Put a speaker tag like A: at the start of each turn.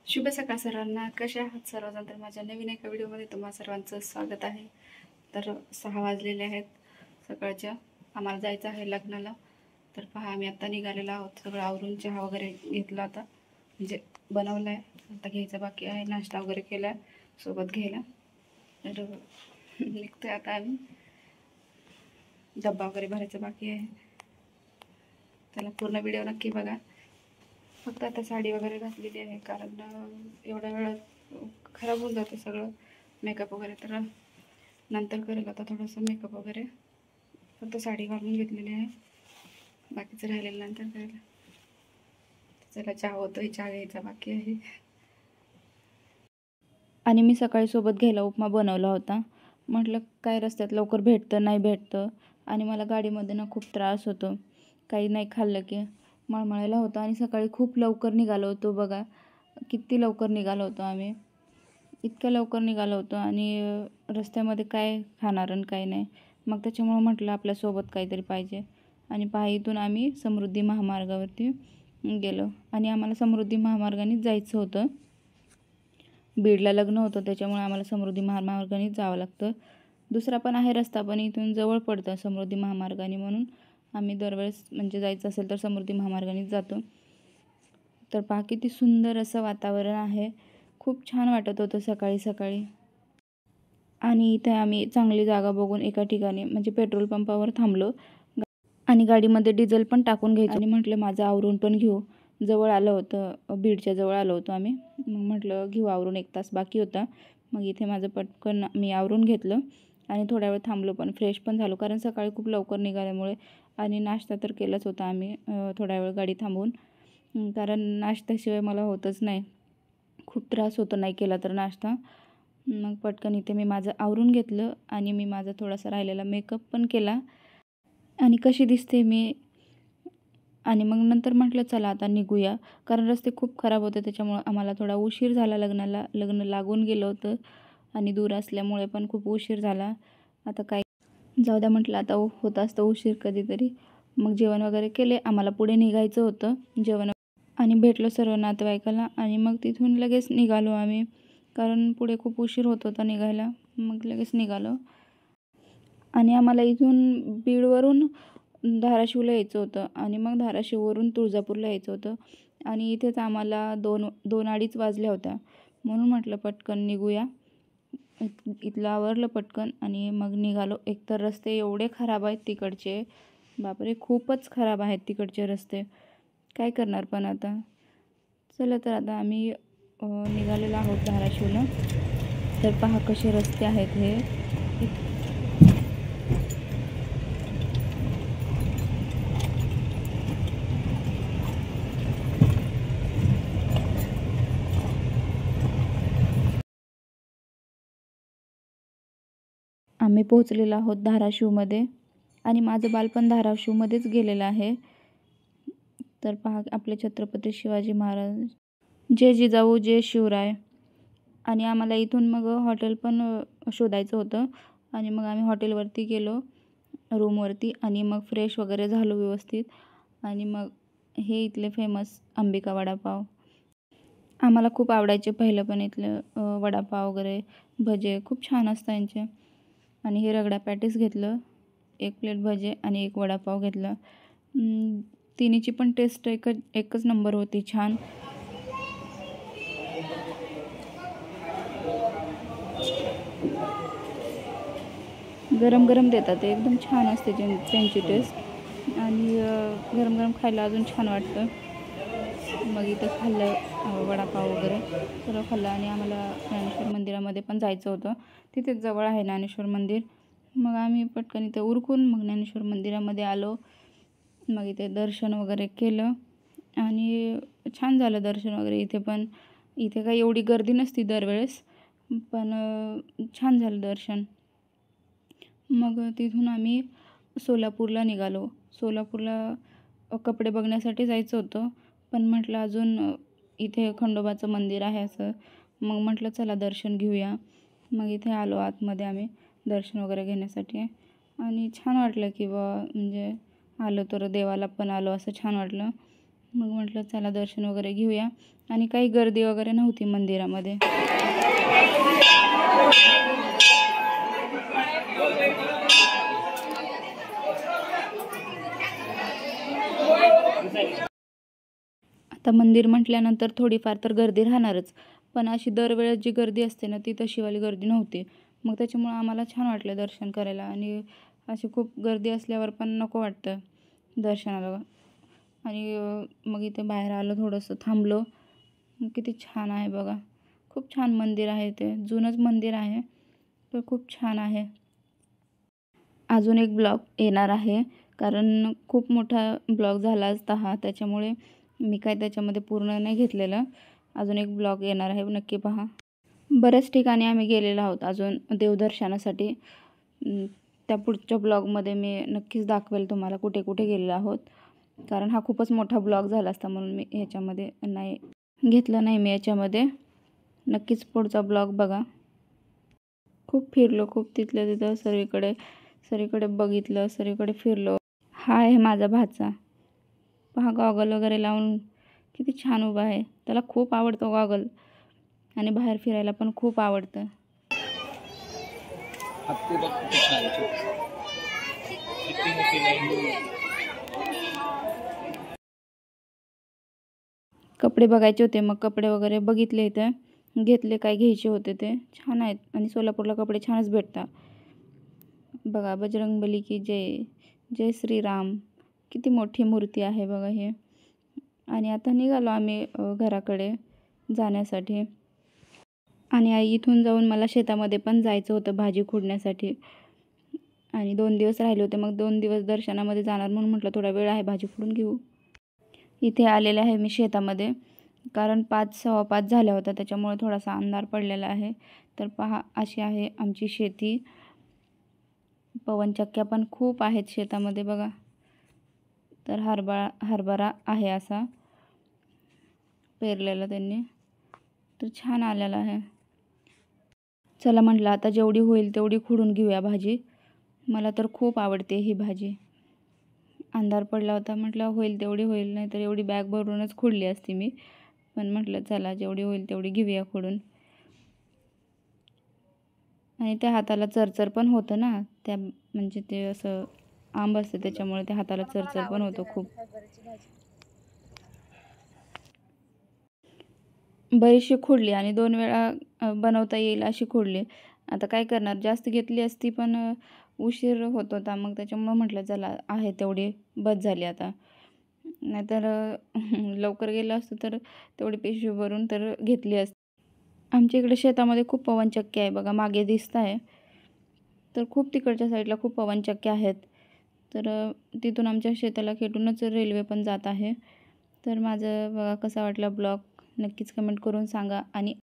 A: शुभ सकाळ सर्वांना. कशा आहात सर्वजण? तर माझ्या नवीन एका व्हिडिओमध्ये तुम्हा सर्वांचं स्वागत आहे. तर 6 वाजलेले आहेत सकाळच्या. आम्हाला जायचं आहे लग्नाला. तर पहा, आम्ही आता निघालेलो आहोत. सगळं आवरून चहा वगैरे घेतला, आता म्हणजे बनवला आहे, आता घ्यायचा बाकी आहे. नाश्ता वगैरे केला सोबत घ्यायला. तर निघतोय आता आम्ही. डब्बा वगैरे भरायचा बाकी आहे. त्याला पूर्ण व्हिडिओ नक्की बघा. फक्त आता साडी वगैरे घातलेली आहे, कारण एवढ्या वेळात खराब होऊन जाते सगळं मेकअप वगैरे. तर नंतर करेल आता थोडंसं मेकअप वगैरे. फक्त साडी घालून घेतलेली आहे, बाकीचं राहिलेलं नंतर करेल. चला, चहा होतोय, चहा घ्यायचा बाकी आहे. आणि मी सकाळी सोबत घ्यायला उपमा बनवला होता. म्हटलं काय रस्त्यात लवकर भेटतं नाही भेटतं, आणि मला गाडीमध्ये ना खूप त्रास होतो, काही नाही खाल्लं की मळमळायला होतं. आणि सकाळी खूप लवकर निघालो होतो. बघा किती लवकर निघालो होतो आम्ही, इतक्या लवकर निघालो होतो. आणि रस्त्यामध्ये काय खाणार आणि काय नाही. मग त्याच्यामुळं म्हटलं आपल्यासोबत काहीतरी पाहिजे. आणि पहा, इथून आम्ही समृद्धी महामार्गावरती गेलो. आणि आम्हाला समृद्धी महामार्गानेच जायचं होतं. बीडला लग्न होतं, त्याच्यामुळे आम्हाला समृद्धी महामार्गानेच जावं लागतं. दुसरा पण आहे रस्ता, पण इथून जवळ पडतं समृद्धी महामार्गाने, म्हणून आम्ही दरवेळेस म्हणजे जायचं असेल तर समृद्धी महामार्गानेच जातो. तर पहा किती सुंदर असं वातावरण आहे. खूप छान वाटत होतं सकाळी सकाळी. आणि इथे आम्ही चांगली जागा बघून एका ठिकाणी म्हणजे पेट्रोल पंपावर थांबलो. आणि गाडीमध्ये डिझेल पण टाकून घ्यायचं. आणि म्हटलं माझं आवरून पण घेऊ. जवळ आलं होतं, बीडच्या जवळ आलो होतो आम्ही. मग म्हटलं घेऊ आवरून, 1 तास बाकी होता. मग इथे माझं पटकन मी आवरून घेतलं आणि थोड्या वेळ थांबलो, पण फ्रेश पण झालो, कारण सकाळी खूप लवकर निघाल्यामुळे. आणि नाश्ता तर केलाच होता आम्ही थोड्या वेळ गाडी थांबवून, कारण नाश्त्याशिवाय मला होतच नाही. खूप त्रास होतो नाही केला तर नाश्ता. मग पटकन इथे मी माझं आवरून घेतलं आणि मी माझा थोडासा राहिलेला मेकअप पण केला. आणि कशी दिसते मी. आणि मग नंतर म्हटलं चला आता निघूया, कारण रस्ते खूप खराब होते, त्याच्यामुळं आम्हाला थोडा उशीर झाला लग्नाला. लग्न लागून गेलं होतं आणि दूर असल्यामुळे पण खूप उशीर झाला. आता काय जाऊ द्या म्हटलं, आता होत असतं उशीर कधीतरी. मग जेवण वगैरे केले. आम्हाला पुढे निघायचं होतं जेवण, आणि भेटलो सर्व नातेवाईकाला. आणि मग तिथून लगेच निघालो आम्ही, कारण पुढे खूप उशीर होत होता निघायला. मग लगेच निघालो. आणि आम्हाला इथून बीडवरून धाराशिवला यायचं होतं, आणि मग धाराशिववरून तुळजापूरला यायचं होतं. आणि इथेच आम्हाला 2-2:30 वाजल्या होत्या, म्हणून म्हटलं पटकन निघूया. इथलं आवरलं पटकन आणि मग निघालो. एकतर रस्ते एवढे खराब आहेत तिकडचे, बापरे खूपच खराब आहेत तिकडचे रस्ते. काय करणार पण आता. चला, तर आता आम्ही निघालेलो आहोत धाराशिवला. तर पहा कसे रस्ते आहेत हे. आम्ही पोहोचलेलो आहोत धाराशिवमध्ये, आणि माझं बालपण धाराशिवमध्येच गेलेलं आहे. तर पहा आपले छत्रपती शिवाजी महाराज, जय जिजाऊ जय शिवराय. आणि आम्हाला इथून मग हॉटेल पण शोधायचं होतं. आणि मग आम्ही हॉटेलवरती गेलो, रूमवरती, आणि मग फ्रेश वगैरे झालो व्यवस्थित. आणि मग हे इथले फेमस अंबिका वडापाव आम्हाला खूप आवडायचे पहिलं, पण इथलं वडापाव वगैरे भजे खूप छान असतं यांचे. आणि हे रगडा पॅटीस घेतलं, 1 प्लेट भजे आणि 1 वडापाव घेतला. तिन्हीची पण टेस्ट एकच नंबर होती, छान. गरम गरम देतात ते, एकदम छान असते त्यांची टेस्ट. आणि गरम गरम खायला अजून छान वाटतं. मग इथं खाल्लं वडापाव वगैरे सर्व खाल्लं. आणि आम्हाला ज्ञानेश्वर मंदिरामध्ये पण जायचं होतं, तिथेच जवळ आहे ज्ञानेश्वर मंदिर. मग आम्ही पटकन इथे उरकून मग ज्ञानेश्वर मंदिरामध्ये आलो. मग इथे दर्शन वगैरे केलं आणि छान झालं दर्शन वगैरे. इथे काही एवढी गर्दी नसती दरवेळेस, पण छान झालं दर्शन. मग तिथून आम्ही सोलापूरला निघालो. सोलापूरला कपडे बघण्यासाठी जायचं होतं, पण म्हटलं अजून इथे खंडोबाचं मंदिर आहे असं, मग म्हटलं चला दर्शन घेऊया. मग इथे आलो आतमध्ये आम्ही दर्शन वगैरे घेण्यासाठी. आणि छान वाटलं की म्हणजे आलो तर देवाला पण आलो असं छान वाटलं. मग म्हटलं चला दर्शन वगैरे घेऊया. आणि काही गर्दी वगैरे नव्हती मंदिरामध्ये. आता मंदिर म्हटल्यानंतर थोडीफार तर गर्दी राहणारच, पण अशी दरवेळेस जी गर्दी असते ना ती तशीवाली गर्दी नव्हती. मग त्याच्यामुळं आम्हाला छान वाटलं दर्शन करायला. आणि अशी खूप गर्दी असल्यावर पण नको वाटतं दर्शनाला. आणि मग इथे बाहेर आलो, थोडंसं थांबलो. किती छान आहे बघा, खूप छान मंदिर आहे. ते जुनंच मंदिर आहे तर खूप छान आहे. अजून एक ब्लॉग येणार आहे, कारण खूप मोठा ब्लॉग झाला असता हा, त्याच्यामुळे मी काय त्याच्यामध्ये पूर्ण नाही घेतलेलं. अजून एक ब्लॉग येणार आहे, नक्की पहा. बऱ्याच ठिकाणी आम्ही गेलेलो आहोत अजून देवदर्शनासाठी. त्या पुढच्या ब्लॉगमध्ये मी नक्कीच दाखवेल तुम्हाला कुठे कुठे गेलेलो आहोत, कारण हा खूपच मोठा ब्लॉग झाला असता म्हणून मी ह्याच्यामध्ये नाही घेतला नाही मी याच्यामध्ये. नक्कीच पुढचा ब्लॉग बघा. खूप फिरलो, खूप तिथल्या तिथं सगळीकडे बघितलं, सगळीकडे फिरलो. हा आहे माझा भाचा, पहा गॉगल वगैरे लावून किती छान उभा आहे. त्याला खूप आवडतो गॉगल आणि बाहेर फिरायला पण खूप आवडतं. कपडे बघायचे होते, मग कपडे वगैरे बघितले, इथे घेतले, काय घ्यायचे होते ते. छान आहेत आणि सोलापूरला कपडे छानच भेटतात बघा. बजरंगबली की जय, जय श्रीराम. किती मोठी मूर्ती आहे बघा हे. आणि आता निघालो आम्ही घराकडे जाण्यासाठी. आणि इथून जाऊन मला शेतामध्ये पण जायचं होतं भाजी खुडण्यासाठी. आणि 2 दिवस राहिले होते, मग 2 दिवस दर्शनामध्ये जाणार म्हणून म्हटलं थोडा वेळ आहे, भाजी खुडून घेऊ. इथे आलेले आहे मी शेतामध्ये, कारण 5, 5:15 झाल्या होत्या, त्याच्यामुळे थोडासा अंधार पडलेला आहे. तर पहा, अशी आहे आमची शेती. पवनचक्क्या पण खूप आहेत शेतामध्ये बघा. तर हरभरा आहे असा पेरलेला त्यांनी, तर छान आलेला आहे. चला म्हटलं आता जेवढी होईल तेवढी खुडून घेऊया भाजी. मला तर खूप आवडते ही भाजी. अंधार पडला होता, म्हटलं होईल तेवढी होईल, नाही तर एवढी बॅग भरूनच खुडली असती मी. पण म्हटलं चला जेवढी होईल तेवढी घेऊया खुडून. आणि त्या हाताला चरचर पण होतं ना, त्या म्हणजे ते असं आंब असते त्याच्यामुळे त्या हाताला चरचर पण होतं खूप. बरीचशी खुडली आणि 2 वेळा बनवता येईल अशी खुडली. आता काय करणार, जास्त घेतली असती पण उशीर होत होता, मग त्याच्यामुळं म्हटलं चला आहे तेवढी बस झाली आता. नाहीतर लवकर गेलं असतं तर तेवढी पिशवी भरून तर घेतली असती. आमच्या इकडे शेतामध्ये खूप पवनचक्की आहे बघा, मागे दिसत आहे. तर खूप तिकडच्या साईडला खूप पवनचक्क्या आहेत. तर तिथून आमच्या शेताला खेटूनच रेल्वे पण जात आहे. तर माझं बघा कसा वाटला ब्लॉग, नक्कीच कमेंट करून सांगा. आणि